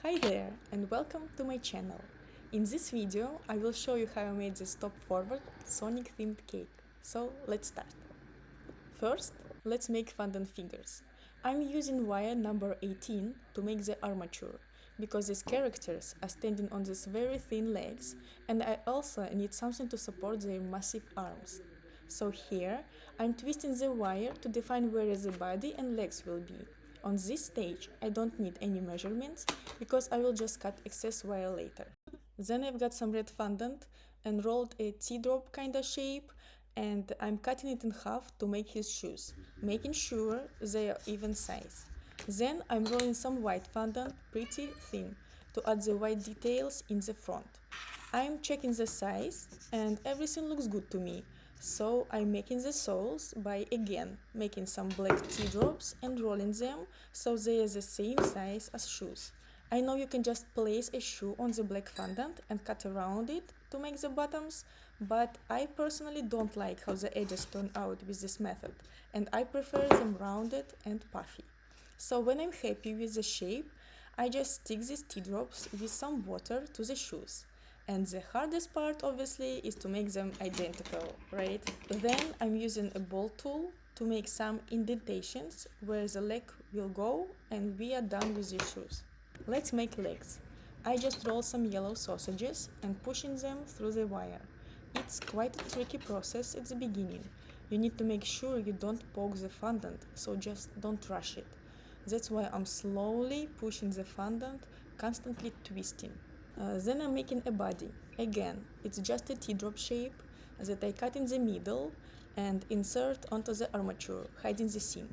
Hi there and welcome to my channel. In this video I will show you how I made this top forward Sonic themed cake. So let's start. First, let's make fondant figures. I'm using wire number 18 to make the armature because these characters are standing on these very thin legs and I also need something to support their massive arms. So here I'm twisting the wire to define where the body and legs will be. On this stage I don't need any measurements because I will just cut excess wire later. Then I've got some red fondant and rolled a teardrop kinda shape and I'm cutting it in half to make his shoes, making sure they are even size. Then I'm rolling some white fondant pretty thin to add the white details in the front. I'm checking the size and everything looks good to me. So I'm making the soles by again making some black teardrops and rolling them so they are the same size as shoes. I know you can just place a shoe on the black fondant and cut around it to make the bottoms, but I personally don't like how the edges turn out with this method and I prefer them rounded and puffy. So when I'm happy with the shape, I just stick these teardrops with some water to the shoes. And the hardest part obviously is to make them identical, right? Then I'm using a ball tool to make some indentations where the leg will go and we are done with the shoes. Let's make legs. I just roll some yellow sausages and pushing them through the wire. It's quite a tricky process at the beginning. You need to make sure you don't poke the fondant, so just don't rush it. That's why I'm slowly pushing the fondant, constantly twisting. Then I'm making a body. Again, it's just a teardrop shape that I cut in the middle and insert onto the armature, hiding the seam.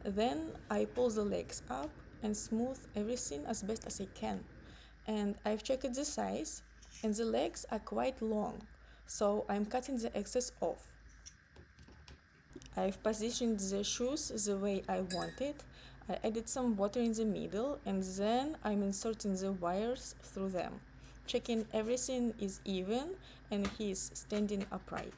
Then I pull the legs up and smooth everything as best as I can. And I've checked the size, and the legs are quite long, so I'm cutting the excess off. I've positioned the shoes the way I want it. I added some water in the middle and then I'm inserting the wires through them, checking everything is even and he is standing upright.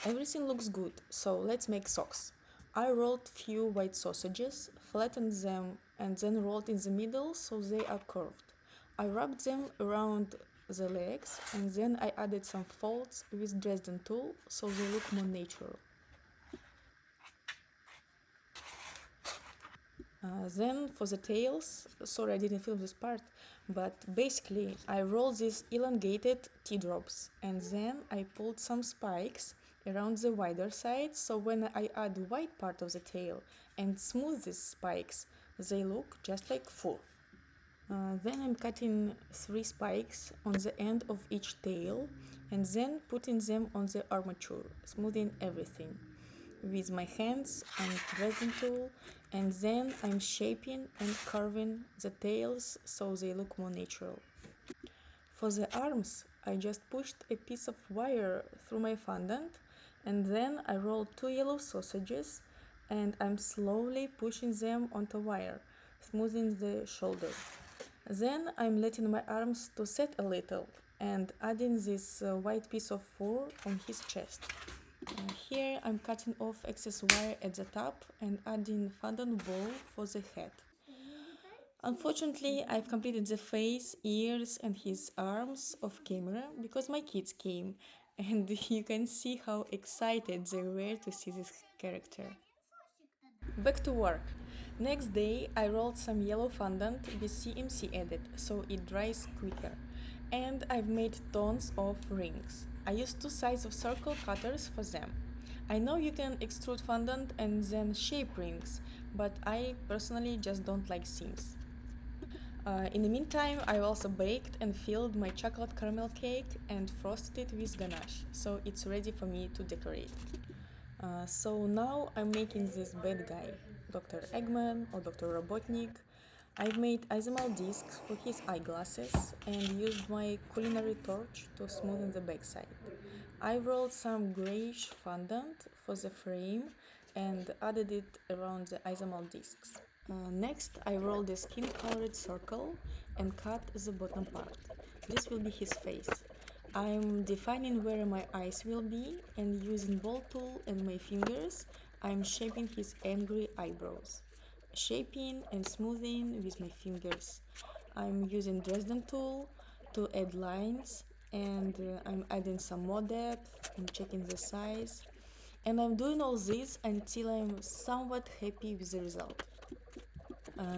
Everything looks good, so let's make socks. I rolled few white sausages, flattened them and then rolled in the middle so they are curved. I wrapped them around the legs and then I added some folds with Dresden tool so they look more natural. Then for the tails, sorry I didn't film this part, but basically I rolled these elongated teardrops and then I pulled some spikes around the wider side so when I add white part of the tail and smooth these spikes, they look just like fur. Then I'm cutting 3 spikes on the end of each tail and then putting them on the armature, smoothing everything with my hands and Dresden tool, and then I'm shaping and carving the tails so they look more natural. For the arms, I just pushed a piece of wire through my fondant and then I rolled 2 yellow sausages and I'm slowly pushing them onto wire, smoothing the shoulder. Then I'm letting my arms to set a little and adding this white piece of fur on his chest. Here I'm cutting off excess wire at the top and adding fondant ball for the head. Unfortunately, I've completed the face, ears and his arms off camera because my kids came and you can see how excited they were to see this character. Back to work. Next day I rolled some yellow fondant with CMC added so it dries quicker. And I've made tons of rings. I used 2 sides of circle cutters for them. I know you can extrude fondant and then shape rings, but I personally just don't like seams. In the meantime, I also baked and filled my chocolate caramel cake and frosted it with ganache, so it's ready for me to decorate. So now I'm making this bad guy, Dr. Eggman or Dr. Robotnik. I've made isomal discs for his eyeglasses and used my culinary torch to smoothen the backside. I rolled some grayish fondant for the frame and added it around the isomal discs. Next, I rolled a skin-colored circle and cut the bottom part. This will be his face. I'm defining where my eyes will be and using ball tool and my fingers, I'm shaping his angry eyebrows. Shaping and smoothing with my fingers. I'm using Dresden tool to add lines, and I'm adding some more depth and checking the size. And I'm doing all this until I'm somewhat happy with the result.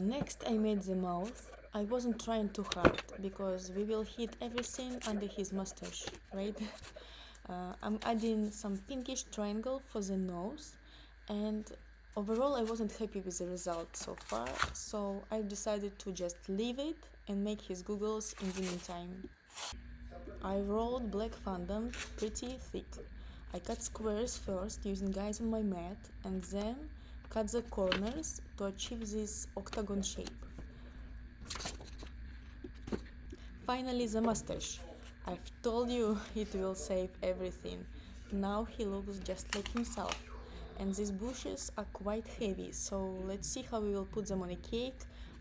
Next I made the mouth. I wasn't trying too hard because we will hit everything under his mustache, right? I'm adding some pinkish triangle for the nose, and overall I wasn't happy with the result so far, so I decided to just leave it and make his googles in the meantime. I rolled black fondant pretty thick. I cut squares first using guys on my mat, and then cut the corners to achieve this octagon shape. Finally, the mustache. I've told you it will save everything. Now he looks just like himself. And these bushes are quite heavy, so let's see how we will put them on a cake.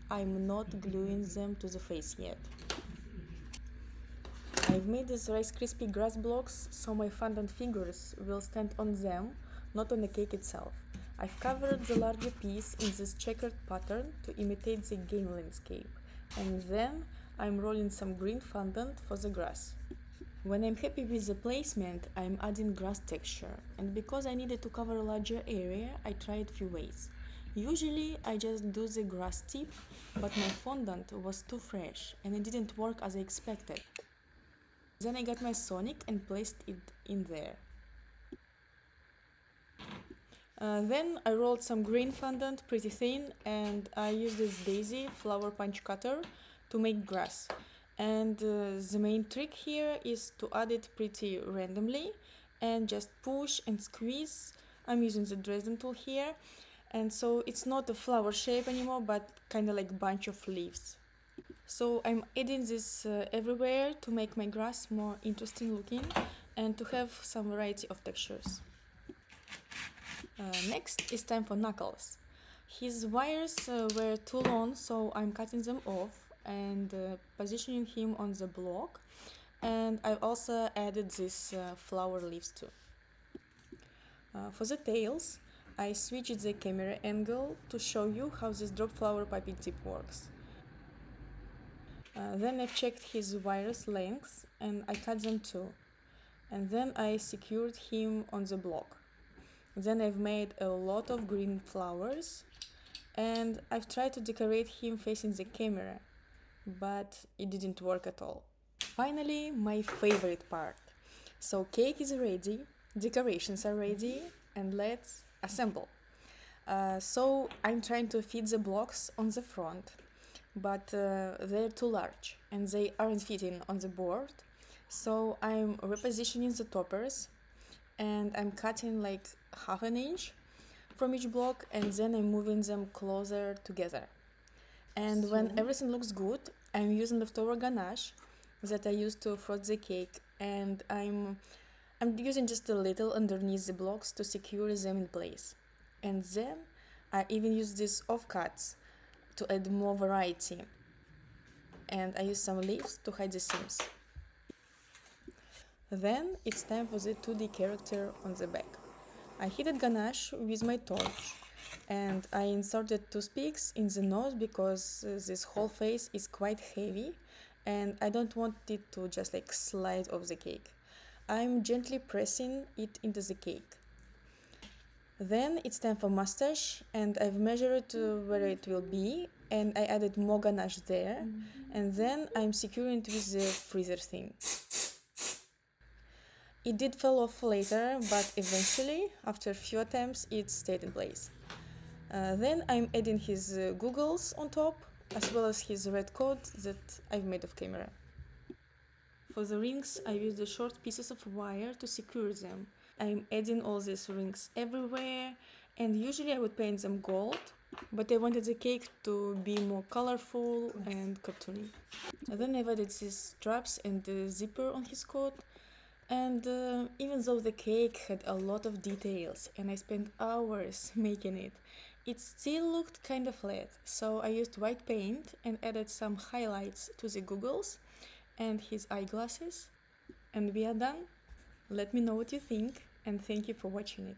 I'm not gluing them to the face yet. I've made these Rice Krispie grass blocks so my fondant figures will stand on them, not on the cake itself. I've covered the larger piece in this checkered pattern to imitate the game landscape, and then I'm rolling some green fondant for the grass. When I'm happy with the placement, I'm adding grass texture, and because I needed to cover a larger area, I tried few ways. Usually I just do the grass tip, but my fondant was too fresh and it didn't work as I expected. Then I got my Sonic and placed it in there. Then I rolled some green fondant pretty thin, and I used this daisy flower punch cutter to make grass. And the main trick here is to add it pretty randomly and just push and squeeze. I'm using the Dresden tool here, and so it's not a flower shape anymore, but kind of like bunch of leaves. So I'm adding this everywhere to make my grass more interesting looking and to have some variety of textures. Next is time for Knuckles. His wires were too long, so I'm cutting them off and positioning him on the block. And I also added these flower leaves too. For the tails, I switched the camera angle to show you how this drop flower piping tip works. Then I checked his wires lengths and I cut them too. And then I secured him on the block. Then I've made a lot of green flowers and I've tried to decorate him facing the camera, but it didn't work at all. Finally, my favorite part. So cake is ready, decorations are ready, and let's assemble. So I'm trying to fit the blocks on the front, but they're too large and they aren't fitting on the board. So I'm repositioning the toppers and I'm cutting like half an inch from each block, and then I'm moving them closer together. And when everything looks good, I'm using leftover ganache that I used to frost the cake, and I'm using just a little underneath the blocks to secure them in place. And then I even use these offcuts to add more variety, and I use some leaves to hide the seams. Then it's time for the 2D character on the back. I heated ganache with my torch and I inserted toothpicks in the nose because this whole face is quite heavy and I don't want it to just like slide off the cake. I'm gently pressing it into the cake. Then it's time for mustache, and I've measured where it will be and I added more ganache there, and then I'm securing it with the freezer thing. It did fall off later, but eventually, after a few attempts, it stayed in place. Then I'm adding his googles on top, as well as his red coat that I've made off camera. For the rings, I used the short pieces of wire to secure them. I'm adding all these rings everywhere, and usually I would paint them gold, but I wanted the cake to be more colorful and cartoony. And then I've added these straps and the zipper on his coat. And even though the cake had a lot of details and I spent hours making it, it still looked kind of flat. So I used white paint and added some highlights to the googles and his eyeglasses. And we are done. Let me know what you think, and thank you for watching it.